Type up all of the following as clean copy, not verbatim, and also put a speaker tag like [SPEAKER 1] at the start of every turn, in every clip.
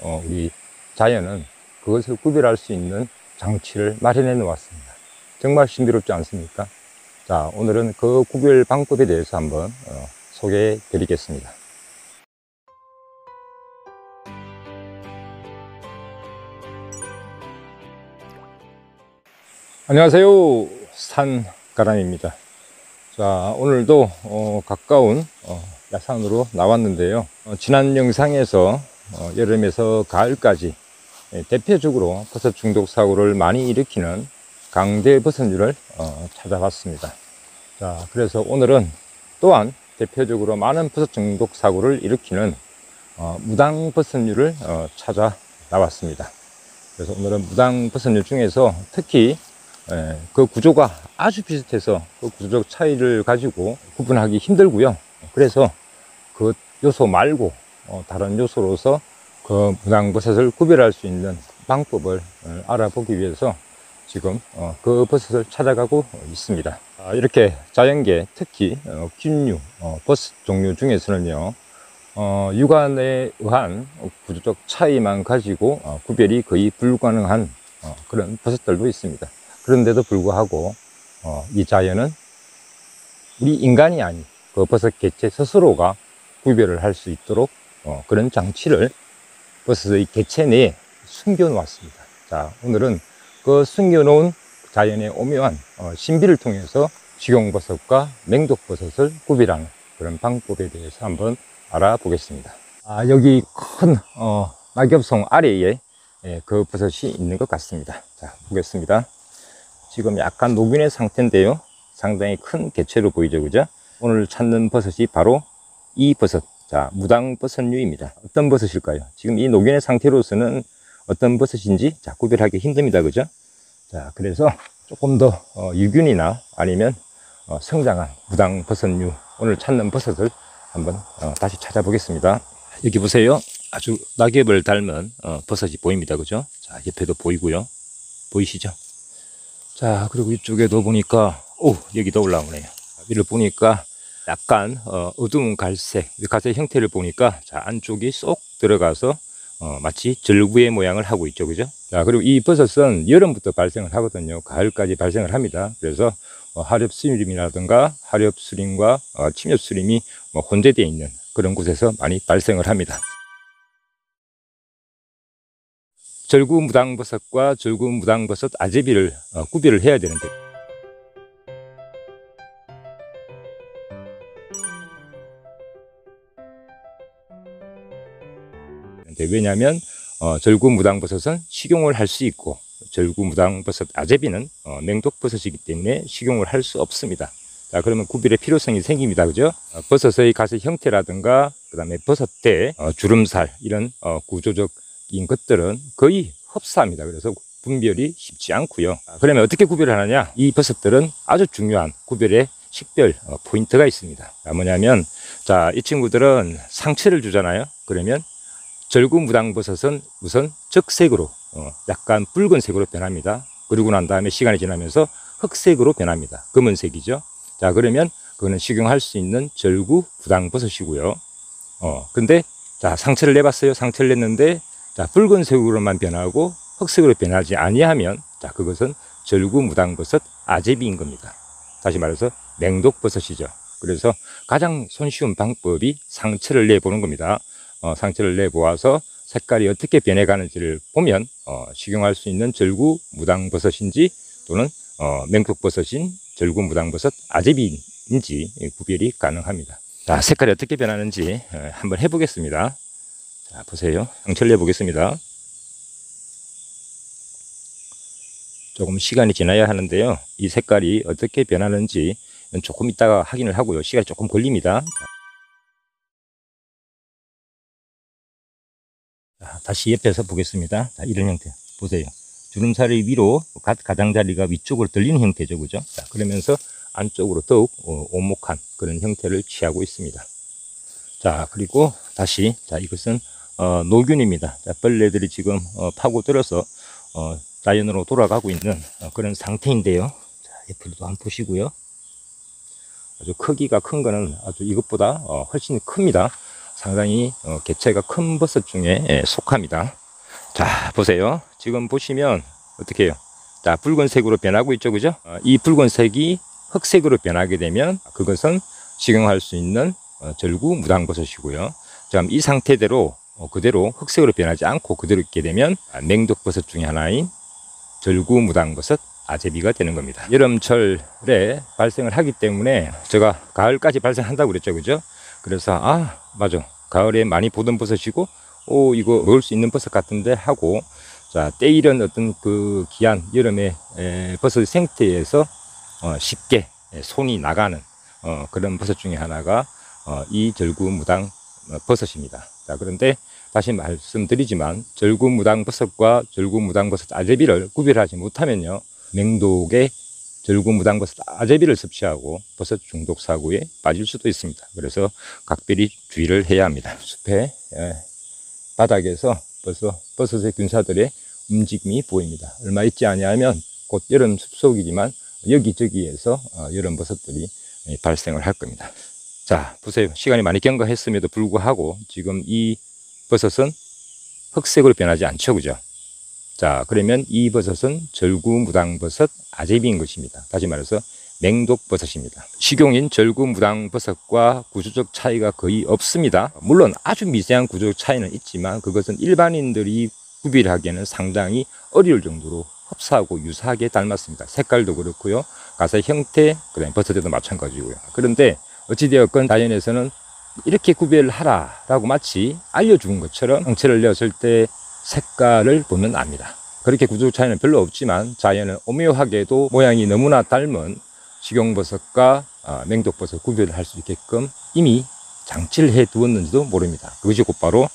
[SPEAKER 1] 우리 자연은 그것을 구별할 수 있는 장치를 마련해 놓았습니다. 정말 신비롭지 않습니까? 자, 오늘은 그 구별 방법에 대해서 한번 소개해 드리겠습니다. 안녕하세요, 산가람입니다. 자, 오늘도 가까운 야산으로 나왔는데요. 지난 영상에서 여름에서 가을까지 대표적으로 버섯 중독 사고를 많이 일으키는 강대버섯류를 찾아봤습니다. 자, 그래서 오늘은 또한 대표적으로 많은 버섯 중독 사고를 일으키는 무당버섯류를 찾아 나왔습니다. 그래서 오늘은 무당버섯류 중에서 특히 그 구조가 아주 비슷해서 그 구조적 차이를 가지고 구분하기 힘들고요. 그래서 그 요소 말고 다른 요소로서 그 무당버섯을 구별할 수 있는 방법을 알아보기 위해서 지금 그 버섯을 찾아가고 있습니다. 이렇게 자연계 특히 균류 버섯 종류 중에서는요, 육안에 의한 구조적 차이만 가지고 구별이 거의 불가능한 그런 버섯들도 있습니다. 그런데도 불구하고 이 자연은 우리 인간이 아닌 그 버섯 개체 스스로가 구별을 할 수 있도록 그런 장치를 버섯의 개체 내에 숨겨 놓았습니다. 자, 오늘은 그 숨겨 놓은 자연의 오묘한 신비를 통해서 식용버섯과 맹독버섯을 구별하는 그런 방법에 대해서 한번 알아보겠습니다. 여기 큰 낙엽송 아래에 그 버섯이 있는 것 같습니다. 자, 보겠습니다. 지금 약간 녹균의 상태인데요, 상당히 큰 개체로 보이죠, 그죠? 오늘 찾는 버섯이 바로 이 버섯, 자, 무당버섯류입니다. 어떤 버섯일까요? 지금 이 녹균의 상태로서는 어떤 버섯인지 구별하기 힘듭니다, 그죠? 자, 그래서 조금 더 유균이나 아니면 성장한 무당버섯류, 오늘 찾는 버섯을 한번 다시 찾아보겠습니다. 여기 보세요. 아주 낙엽을 닮은 버섯이 보입니다, 그죠? 자, 옆에도 보이고요. 보이시죠? 자, 그리고 이쪽에도 보니까 여기도 올라오네요. 위를 보니까 약간 어두운 갈색, 갈색 형태를 보니까 자, 안쪽이 쏙 들어가서 마치 절구의 모양을 하고 있죠, 그죠? 자, 그리고 이 버섯은 여름부터 발생을 하거든요. 가을까지 발생을 합니다. 그래서 하렵수림이라든가 하렵수림과 침엽수림이 혼재되어 있는 그런 곳에서 많이 발생을 합니다. 절구 무당버섯과 절구 무당버섯 아제비를 구별을 해야 되는데, 왜냐하면 절구 무당버섯은 식용을 할 수 있고 절구 무당버섯 아제비는 맹독버섯이기 때문에 식용을 할 수 없습니다. 자, 그러면 구별의 필요성이 생깁니다, 그죠? 버섯의 가시 형태라든가 그 다음에 버섯대 주름살 이런 구조적인 것들은 거의 흡사합니다. 그래서 분별이 쉽지 않고요. 그러면 어떻게 구별을 하느냐? 이 버섯들은 아주 중요한 구별의 식별 포인트가 있습니다. 뭐냐면, 자, 이 친구들은 상체를 주잖아요. 그러면 절구 무당버섯은 우선 적색으로 약간 붉은색으로 변합니다. 그러고 난 다음에 시간이 지나면서 흑색으로 변합니다. 검은색이죠. 자, 그러면 그거는 식용할 수 있는 절구 무당버섯이고요. 근데 자, 상체를 내봤어요. 상체를 냈는데 자, 붉은색으로만 변하고 흑색으로 변하지 아니하면 자, 그것은 절구 무당버섯 아제비인 겁니다. 다시 말해서 맹독버섯이죠. 그래서 가장 손쉬운 방법이 상체를 내보는 겁니다. 상체를 내보아서 색깔이 어떻게 변해가는지를 보면 식용할 수 있는 절구 무당버섯인지 또는 맹독버섯인 절구 무당버섯 아제비인지 구별이 가능합니다. 자, 색깔이 어떻게 변하는지 한번 해보겠습니다. 자, 보세요. 상체를 내보겠습니다. 조금 시간이 지나야 하는데요, 이 색깔이 어떻게 변하는지 조금 이따가 확인을 하고요. 시간이 조금 걸립니다. 자, 다시 옆에서 보겠습니다. 자, 이런 형태 보세요. 주름살이 위로 가장자리가 위쪽으로 들리는 형태죠, 그죠? 자, 그러면서 안쪽으로 더욱 오목한 그런 형태를 취하고 있습니다. 자, 그리고 다시, 자, 이것은 노균입니다. 자, 벌레들이 지금 파고들어서 자연으로 돌아가고 있는 그런 상태인데요. 자, 옆으로도 한번 보시고요. 아주 크기가 큰 거는 아주 이것보다 훨씬 큽니다. 상당히 개체가 큰 버섯 중에 속합니다. 자, 보세요. 지금 보시면 어떻게 해요? 자, 붉은색으로 변하고 있죠, 그죠? 이 붉은색이 흑색으로 변하게 되면 그것은 식용할 수 있는 절구 무당버섯이고요. 자, 이 상태대로 그대로 흑색으로 변하지 않고 그대로 있게 되면 맹독버섯 중에 하나인 절구 무당버섯 아제비가 되는 겁니다. 여름철에 발생을 하기 때문에 제가 가을까지 발생한다고 그랬죠, 그죠? 그래서 맞아, 가을에 많이 보던 버섯이고 이거 먹을 수 있는 버섯 같은데 하고, 자, 때이른 어떤 그 귀한 여름의 버섯 생태에서 쉽게 손이 나가는 그런 버섯 중에 하나가 이 절구 무당 버섯입니다. 자, 그런데 다시 말씀드리지만 절구 무당 버섯과 절구 무당 버섯 아제비를 구별하지 못하면요, 맹독의 절구 무당 버섯 아제비를 섭취하고 버섯 중독 사고에 빠질 수도 있습니다. 그래서 각별히 주의를 해야 합니다. 숲의 바닥에서 버섯의 균사들의 움직임이 보입니다. 얼마 있지 않으면 곧 여름 숲속이지만 여기저기에서 여름 버섯들이 발생을 할 겁니다. 자, 보세요. 시간이 많이 경과했음에도 불구하고 지금 이 버섯은 흑색으로 변하지 않죠, 그죠? 자, 그러면 이 버섯은 절구 무당버섯 아제비인 것입니다. 다시 말해서 맹독버섯입니다. 식용인 절구 무당버섯과 구조적 차이가 거의 없습니다. 물론 아주 미세한 구조적 차이는 있지만 그것은 일반인들이 구별하기에는 상당히 어려울 정도로 흡사하고 유사하게 닮았습니다. 색깔도 그렇고요, 가사의 형태, 그다음에 버섯에도 마찬가지고요. 그런데 어찌되었건 자연에서는 이렇게 구별을 하라라고 마치 알려준 것처럼 상체를 내었을 때 색깔을 보면 압니다. 그렇게 구조적 차이는 별로 없지만 자연은 오묘하게도 모양이 너무나 닮은 식용버섯과 맹독버섯 구별을 할 수 있게끔 이미 장치를 해 두었는지도 모릅니다. 그것이 곧바로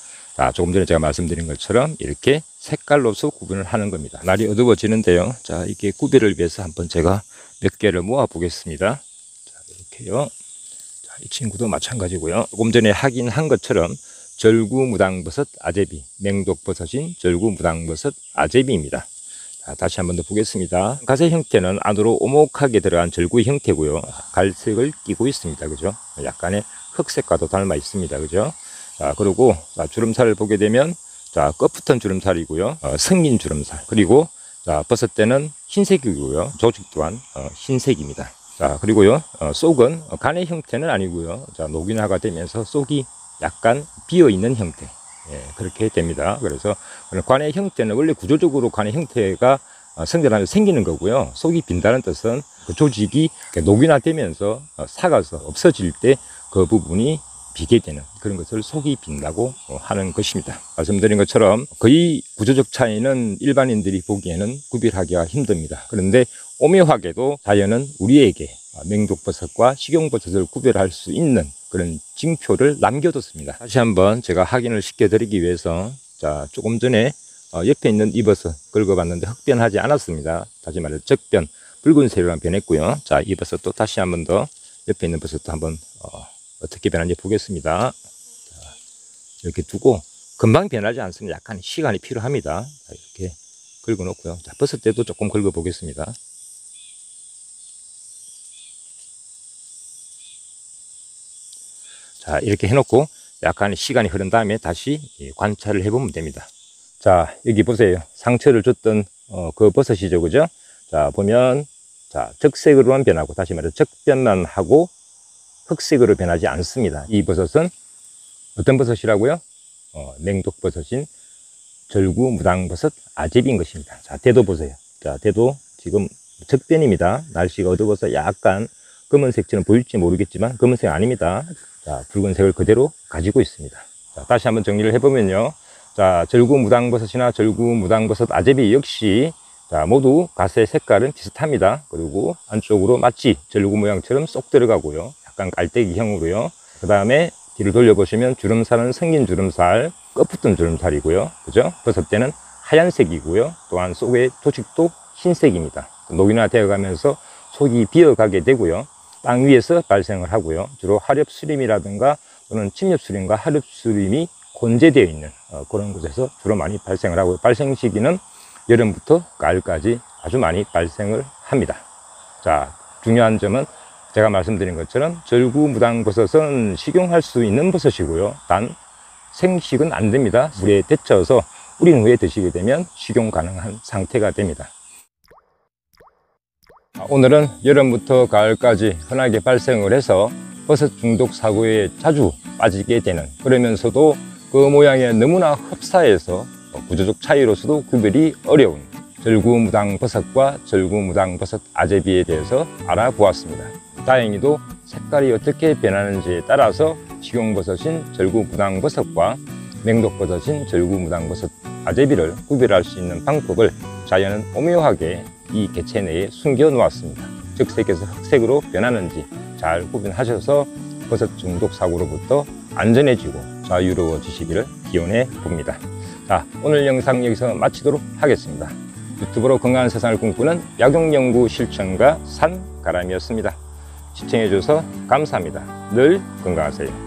[SPEAKER 1] 조금 전에 제가 말씀드린 것처럼 이렇게 색깔로서 구분을 하는 겁니다. 날이 어두워지는데요. 자, 이게 구별을 위해서 한번 제가 몇 개를 모아 보겠습니다. 자, 이렇게요. 자, 이 친구도 마찬가지고요. 조금 전에 확인한 것처럼 절구 무당버섯 아제비, 맹독버섯인 절구 무당버섯 아제비입니다. 자, 다시 한번 더 보겠습니다. 가세 형태는 안으로 오목하게 들어간 절구의 형태고요. 갈색을 띠고 있습니다. 그죠? 약간의 흑색과도 닮아 있습니다. 그죠? 자, 그리고 주름살을 보게 되면 끝부터는 주름살이고요. 생긴 주름살. 그리고 버섯대는 흰색이고요. 조직 또한 흰색입니다. 자, 그리고요, 속은 간의 형태는 아니고요. 자, 녹인화가 되면서 속이 약간 비어 있는 형태. 그렇게 됩니다. 그래서 관의 형태는 원래 구조적으로 관의 형태가 성장하면서 생기는 거고요. 속이 빈다는 뜻은 그 조직이 녹인화되면서 삭아서 없어질 때 그 부분이 비게 되는 그런 것을 속이 빈다고 하는 것입니다. 말씀드린 것처럼 거의 구조적 차이는 일반인들이 보기에는 구별하기가 힘듭니다. 그런데 오묘하게도 자연은 우리에게 맹독버섯과 식용버섯을 구별할 수 있는 그런 징표를 남겨뒀습니다. 다시 한번 제가 확인을 시켜드리기 위해서 조금 전에 옆에 있는 이 버섯 긁어봤는데 흑변하지 않았습니다. 다시 말해서 적변, 붉은색으로 변했고요. 자, 이 버섯도 다시 한번 더 옆에 있는 버섯도 한번 어떻게 변하는지 보겠습니다. 자, 이렇게 두고 금방 변하지 않습니다. 약간 시간이 필요합니다. 자, 이렇게 긁어 놓고요. 자, 버섯 때도 조금 긁어 보겠습니다. 자, 이렇게 해놓고 약간 시간이 흐른 다음에 다시 관찰을 해보면 됩니다. 자, 여기 보세요. 상처를 줬던 그 버섯이죠, 그죠? 자, 보면 적색으로만 변하고, 다시 말해서 적변만 하고 흑색으로 변하지 않습니다. 이 버섯은 어떤 버섯이라고요? 맹독버섯인 절구 무당버섯 아제비인 것입니다. 자, 대도 보세요. 자, 대도 지금 적변입니다. 날씨가 어두워서 약간 검은색처럼 보일지 모르겠지만 검은색 아닙니다. 자, 붉은색을 그대로 가지고 있습니다. 자, 다시 한번 정리를 해보면요. 자, 절구 무당버섯이나 절구 무당버섯 아제비 역시 모두 가세 색깔은 비슷합니다. 그리고 안쪽으로 마치 절구 모양처럼 쏙 들어가고요. 약간 깔때기형으로요. 그 다음에 뒤를 돌려보시면 주름살은 생긴 주름살, 끝붙은 주름살이고요. 그죠? 버섯대는 하얀색이고요. 또한 속의 조직도 흰색입니다. 녹인화 되어 가면서 속이 비어가게 되고요. 땅 위에서 발생을 하고요. 주로 하렵수림이라든가 또는 침엽수림과 하렵수림이 혼재되어 있는 그런 곳에서 주로 많이 발생을 하고요. 발생 시기는 여름부터 가을까지 아주 많이 발생을 합니다. 자, 중요한 점은 제가 말씀드린 것처럼 절구무당버섯은 식용할 수 있는 버섯이고요. 단 생식은 안 됩니다. 물에 데쳐서 우린 후에 드시게 되면 식용 가능한 상태가 됩니다. 오늘은 여름부터 가을까지 흔하게 발생을 해서 버섯 중독 사고에 자주 빠지게 되는, 그러면서도 그 모양에 너무나 흡사해서 구조적 차이로서도 구별이 어려운 절구무당버섯과 절구무당버섯 아제비에 대해서 알아보았습니다. 다행히도 색깔이 어떻게 변하는지에 따라서 식용버섯인 절구무당버섯과 맹독버섯인 절구무당버섯 아제비를 구별할 수 있는 방법을 자연은 오묘하게 이 개체 내에 숨겨 놓았습니다. 즉 색에서 흑색으로 변하는지 잘 구분하셔서 버섯 중독 사고로부터 안전해지고 자유로워지시기를 기원해 봅니다. 자, 오늘 영상 여기서 마치도록 하겠습니다. 유튜브로 건강한 세상을 꿈꾸는 약용연구 실천가 산가람이었습니다. 시청해 주셔서 감사합니다. 늘 건강하세요.